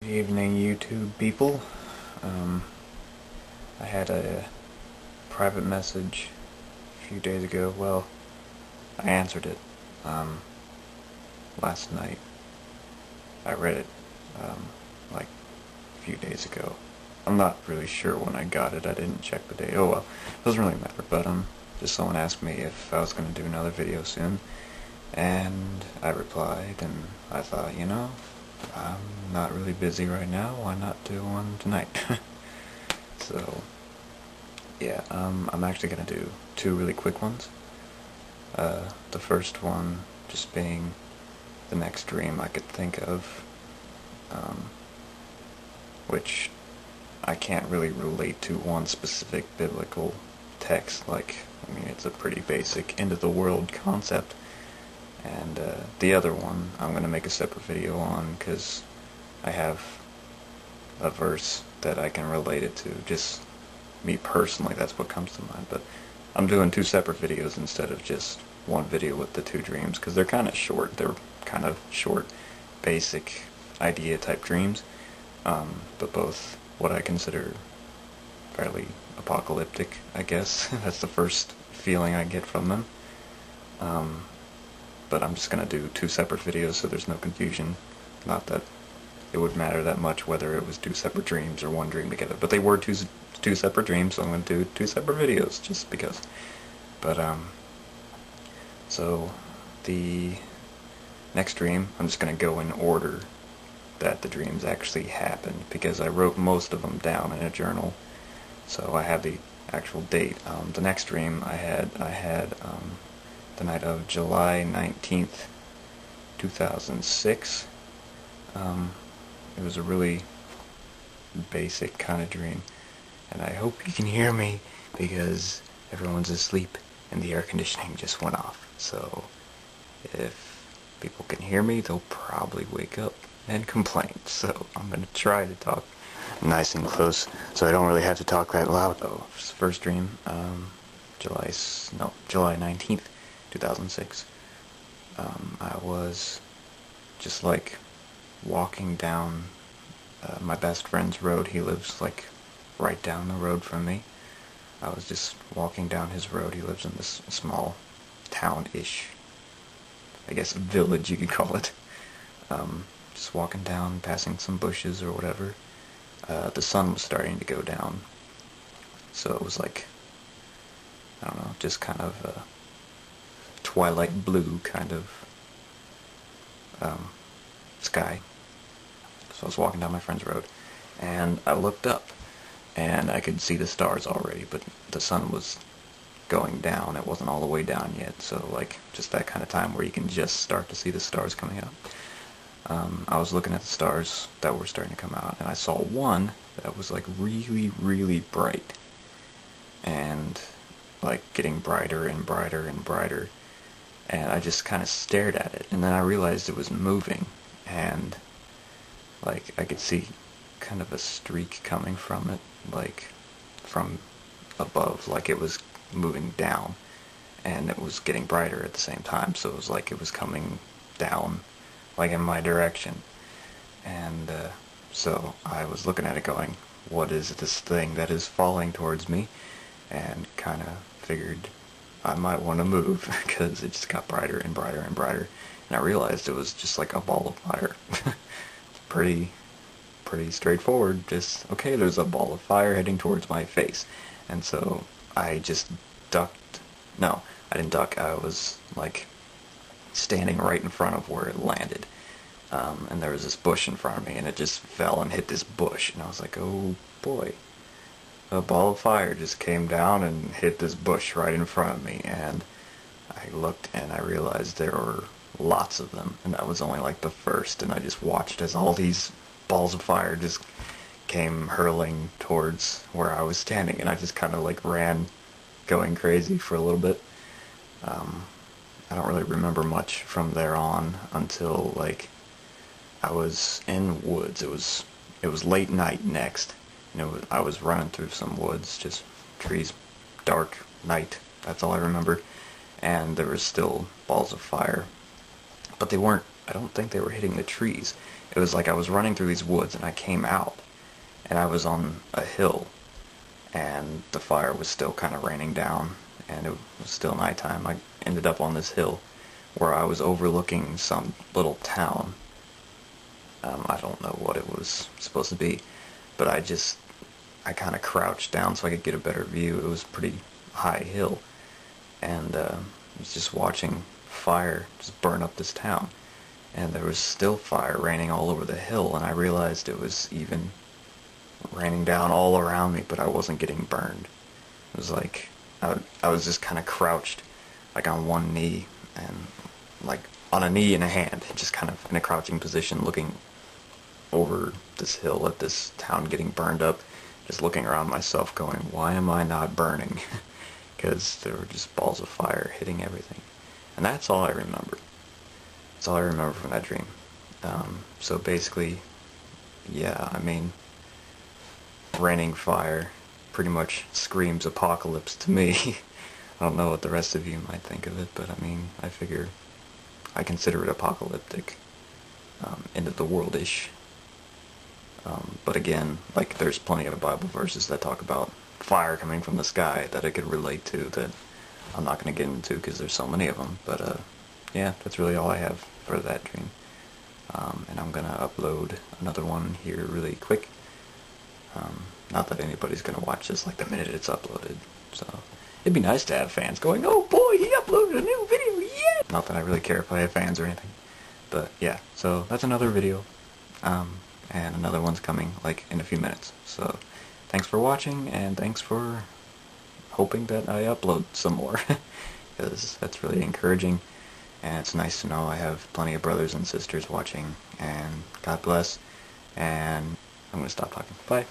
Good evening, YouTube people. I had a private message a few days ago. Well, I answered it last night. I read it like a few days ago. I'm not really sure when I got it. I didn't check the date. Oh well, doesn't really matter. But just someone asked me if I was going to do another video soon, and I replied, and I thought, I'm not really busy right now. Why not do one tonight? So, yeah, I'm actually going to do two really quick ones. The first one just being the next dream I could think of, which I can't really relate to one specific biblical text. It's a pretty basic end-of-the-world concept. And the other one I'm going to make a separate video on, because I have a verse that I can relate it to. Just me personally, that's what comes to mind. But I'm doing two separate videos instead of just one video with the two dreams, because they're kind of short. They're kind of short, basic idea type dreams, but both what I consider fairly apocalyptic, I guess. That's the first feeling I get from them. But I'm just going to do two separate videos so there's no confusion. Not that it would matter that much whether it was two separate dreams or one dream together. But they were two separate dreams, so I'm going to do two separate videos just because. But, so the next dream, I'm just going to go in order that the dreams actually happened, because I wrote most of them down in a journal, so I have the actual date. The next dream I had the night of July 19th, 2006. It was a really basic kind of dream, and I hope you can hear me because everyone's asleep and the air conditioning just went off. So if people can hear me, they'll probably wake up and complain. So I'm going to try to talk nice and close so I don't really have to talk that loud. Oh, first dream, July 19th, 2006. I was just walking down my best friend's road. He lives right down the road from me. I was just walking down his road. He lives in this small town-ish, I guess, village you could call it. Just walking down, passing some bushes or whatever. The sun was starting to go down, so it was I don't know, just kind of a twilight blue kind of sky. So I was walking down my friend's road, and I looked up, and I could see the stars already, but the sun was going down. It wasn't all the way down yet, so just that kind of time where you can just start to see the stars coming out. I was looking at the stars that were starting to come out, and I saw one that was really, really bright, and getting brighter and brighter and brighter, and I just kind of stared at it, and then I realized it was moving, and I could see kind of a streak coming from it, from above, it was moving down, and it was getting brighter at the same time, so it was it was coming down in my direction. And so I was looking at it going, what is this thing that is falling towards me? And kind of figured I might want to move because it just got brighter and brighter and brighter, and I realized it was just a ball of fire. pretty straightforward. Just, okay, there's a ball of fire heading towards my face, and so I just ducked. No, I didn't duck. I was standing right in front of where it landed, and there was this bush in front of me, and it just fell and hit this bush, and I was like, oh boy, a ball of fire just came down and hit this bush right in front of me. And I looked, and I realized there were lots of them, and that was only the first, and I just watched as all these balls of fire just came hurling towards where I was standing, and I just kind of ran, going crazy for a little bit. I don't really remember much from there on until I was in woods. It was late night next. I was running through some woods, just trees, dark night. That's all I remember. And there was still balls of fire, but they weren't I don't think they were hitting the trees. It was like I was running through these woods and I came out and I was on a hill and the fire was still kind of raining down and it was still nighttime. I ended up on this hill where I was overlooking some little town. I don't know what it was supposed to be, but I kind of crouched down so I could get a better view. It was a pretty high hill, and I was just watching fire just burn up this town. And there was still fire raining all over the hill, and I realized it was even raining down all around me, but I wasn't getting burned. It was like I was just kind of crouched, like on one knee, and like on a knee and a hand, just kind of in a crouching position, looking over this hill at this town getting burned up, just looking around myself going, why am I not burning? Because there were just balls of fire hitting everything. And that's all I remember. That's all I remember from that dream. So basically, yeah, I mean, raining fire pretty much screams apocalypse to me. I don't know what the rest of you might think of it, but I mean, I consider it apocalyptic, end of the world-ish. But again, like, there's plenty of Bible verses that talk about fire coming from the sky that I could relate to that I'm not going to get into because there's so many of them. But yeah, that's really all I have for that dream. And I'm going to upload another one here really quick. Not that anybody's going to watch this like the minute it's uploaded. So it'd be nice to have fans going, oh boy, he uploaded a new video, yeah! Not that I really care if I have fans or anything. But yeah, so that's another video. And another one's coming like in a few minutes. So thanks for watching, and thanks for hoping that I upload some more, because that's really encouraging, and it's nice to know I have plenty of brothers and sisters watching, and God bless, and I'm going to stop talking. Bye.